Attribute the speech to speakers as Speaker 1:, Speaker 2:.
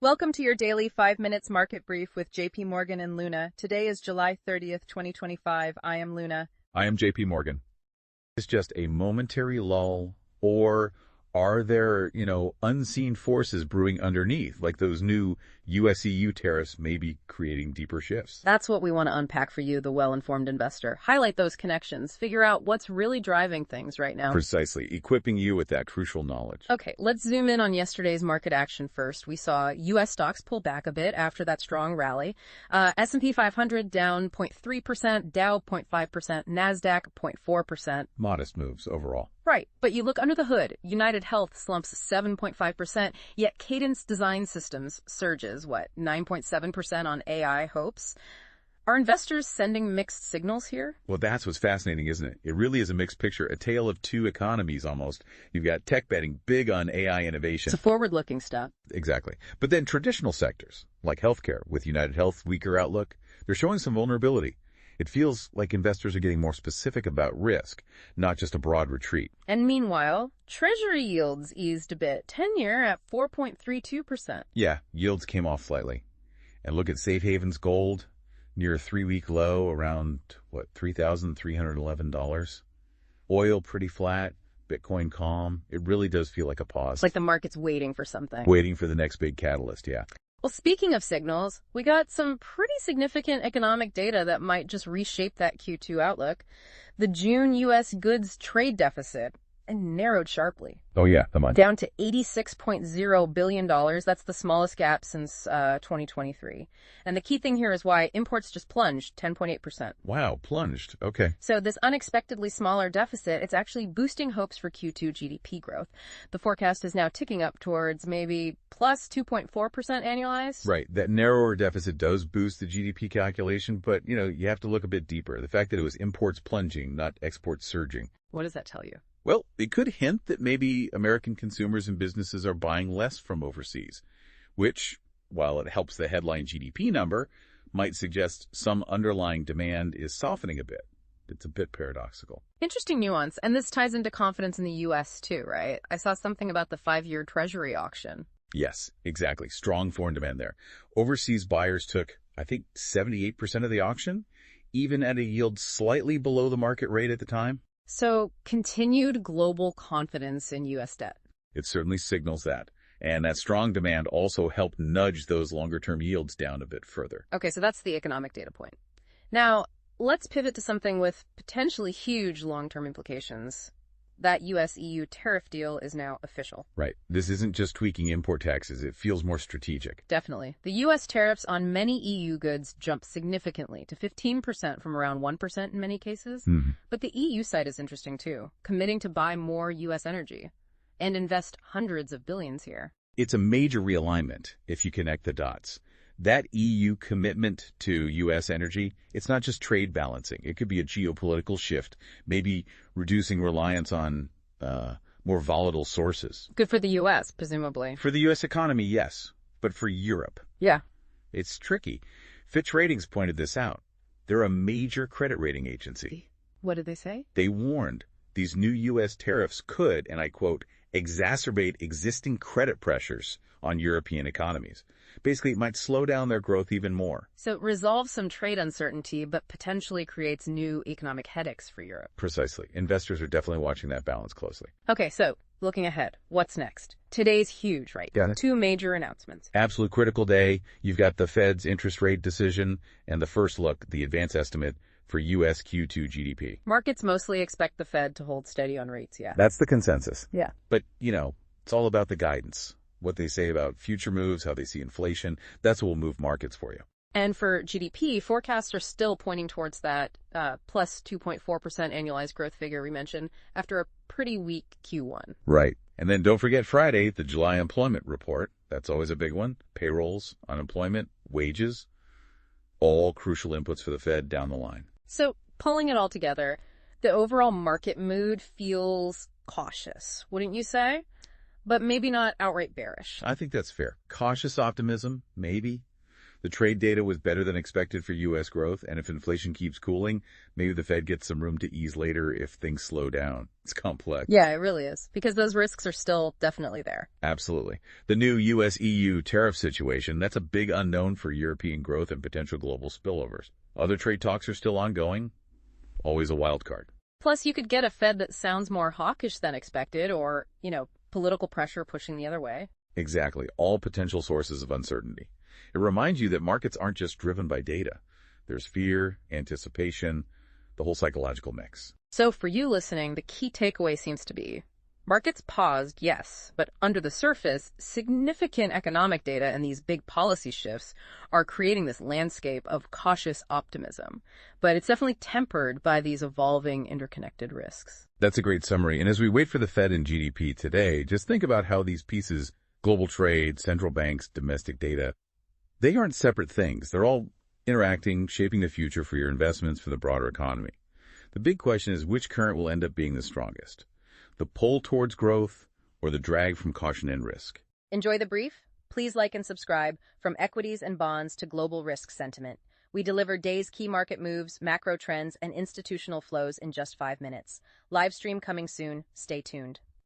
Speaker 1: Welcome to your daily 5 minutes market brief with JPMorgan and Luna. Today is July 30th, 2025. I am Luna.
Speaker 2: I am JPMorgan. Is just a momentary lull, or are there, unseen forces brewing underneath, like those new US-EU tariffs may be creating deeper shifts?
Speaker 1: That's what we want to unpack for you, the well-informed investor. Highlight those connections. Figure out what's really driving things right now.
Speaker 2: Precisely, equipping you with that crucial knowledge.
Speaker 1: Okay, let's zoom in on yesterday's market action first. We saw U.S. stocks pull back a bit after that strong rally. S&P 500 down 0.3%, Dow 0.5%, Nasdaq 0.4%.
Speaker 2: Modest moves overall.
Speaker 1: Right, but you look under the hood. United Health slumps 7.5%, yet Cadence Design Systems surges, 9.7% on AI hopes. Are investors sending mixed signals here?
Speaker 2: Well, that's what's fascinating, isn't it? It really is a mixed picture, a tale of two economies almost. You've got tech betting big on AI innovation.
Speaker 1: It's a forward-looking stuff.
Speaker 2: Exactly. But then traditional sectors, like healthcare, with United Health weaker outlook, they're showing some vulnerability. It feels like investors are getting more specific about risk, not just a broad retreat.
Speaker 1: And meanwhile, Treasury yields eased a bit, 10-year at 4.32%.
Speaker 2: Yeah, yields came off slightly. And look at Safe Haven's gold, near a 3-week low, around, $3,311. Oil pretty flat, Bitcoin calm. It really does feel like a pause.
Speaker 1: It's like the market's waiting for something.
Speaker 2: Waiting for the next big catalyst, yeah.
Speaker 1: Well, speaking of signals, we got some pretty significant economic data that might just reshape that Q2 outlook. The June U.S. goods trade deficit narrowed sharply.
Speaker 2: Oh, yeah, the month.
Speaker 1: Down to $86.0 billion. That's the smallest gap since 2023. And the key thing here is why imports just plunged 10.8%.
Speaker 2: Wow, plunged. Okay.
Speaker 1: So this unexpectedly smaller deficit, it's actually boosting hopes for Q2 GDP growth. The forecast is now ticking up towards maybe plus 2.4% annualized.
Speaker 2: Right. That narrower deficit does boost the GDP calculation, but, you have to look a bit deeper. The fact that it was imports plunging, not exports surging.
Speaker 1: What does that tell you?
Speaker 2: Well, it could hint that maybe American consumers and businesses are buying less from overseas, which, while it helps the headline GDP number, might suggest some underlying demand is softening a bit. It's a bit paradoxical.
Speaker 1: Interesting nuance, and this ties into confidence in the U.S. too, right? I saw something about the 5-year Treasury auction.
Speaker 2: Yes, exactly. Strong foreign demand there. Overseas buyers took, I think, 78% of the auction, even at a yield slightly below the market rate at the time.
Speaker 1: So, continued global confidence in U.S. debt.
Speaker 2: It certainly signals that. And that strong demand also helped nudge those longer-term yields down a bit further.
Speaker 1: Okay, so that's the economic data point. Now, let's pivot to something with potentially huge long-term implications. That US-EU tariff deal is now official.
Speaker 2: Right. This isn't just tweaking import taxes. It feels more strategic.
Speaker 1: Definitely. The U.S. tariffs on many EU goods jumped significantly to 15% from around 1% in many cases. But the EU side is interesting too, committing to buy more U.S. energy and invest hundreds of billions here.
Speaker 2: It's a major realignment if you connect the dots. That EU commitment to U.S. energy, it's not just trade balancing. It could be a geopolitical shift, maybe reducing reliance on more volatile sources.
Speaker 1: Good for the U.S., presumably.
Speaker 2: For the U.S. economy, yes. But for Europe?
Speaker 1: Yeah.
Speaker 2: It's tricky. Fitch Ratings pointed this out. They're a major credit rating agency.
Speaker 1: What did they say?
Speaker 2: They warned these new U.S. tariffs could, and I quote, exacerbate existing credit pressures on European economies. Basically, it might slow down their growth even more.
Speaker 1: So it resolves some trade uncertainty, but potentially creates new economic headaches for Europe.
Speaker 2: Precisely. Investors are definitely watching that balance closely.
Speaker 1: Okay, so looking ahead, what's next? Today's huge, right?
Speaker 2: Got it.
Speaker 1: 2 major announcements.
Speaker 2: Absolute critical day. You've got the Fed's interest rate decision and the first look, the advance estimate for U.S. Q2 GDP.
Speaker 1: Markets mostly expect the Fed to hold steady on rates, yeah.
Speaker 2: That's the consensus.
Speaker 1: Yeah.
Speaker 2: But, it's all about the guidance. What they say about future moves, how they see inflation, that's what will move markets for you.
Speaker 1: And for GDP, forecasts are still pointing towards that plus 2.4% annualized growth figure we mentioned after a pretty weak Q1.
Speaker 2: Right. And then don't forget Friday, the July employment report. That's always a big one. Payrolls, unemployment, wages, all crucial inputs for the Fed down the line.
Speaker 1: So pulling it all together, the overall market mood feels cautious, wouldn't you say? But maybe not outright bearish.
Speaker 2: I think that's fair. Cautious optimism, maybe. The trade data was better than expected for U.S. growth, and if inflation keeps cooling, maybe the Fed gets some room to ease later if things slow down. It's complex.
Speaker 1: Yeah, it really is, because those risks are still definitely there.
Speaker 2: Absolutely. The new U.S.-EU tariff situation, that's a big unknown for European growth and potential global spillovers. Other trade talks are still ongoing. Always a wild card.
Speaker 1: Plus, you could get a Fed that sounds more hawkish than expected or, political pressure pushing the other way.
Speaker 2: Exactly. All potential sources of uncertainty. It reminds you that markets aren't just driven by data. There's fear, anticipation, the whole psychological mix.
Speaker 1: So for you listening, the key takeaway seems to be, markets paused, yes, but under the surface, significant economic data and these big policy shifts are creating this landscape of cautious optimism. But it's definitely tempered by these evolving interconnected risks.
Speaker 2: That's a great summary. And as we wait for the Fed and GDP today, just think about how these pieces, global trade, central banks, domestic data, they aren't separate things. They're all interacting, shaping the future for your investments, for the broader economy. The big question is which current will end up being the strongest? The pull towards growth or the drag from caution and risk?
Speaker 1: Enjoy the brief? Please like and subscribe. From equities and bonds to global risk sentiment, we deliver day's key market moves, macro trends, and institutional flows in just 5 minutes. Live stream coming soon. Stay tuned.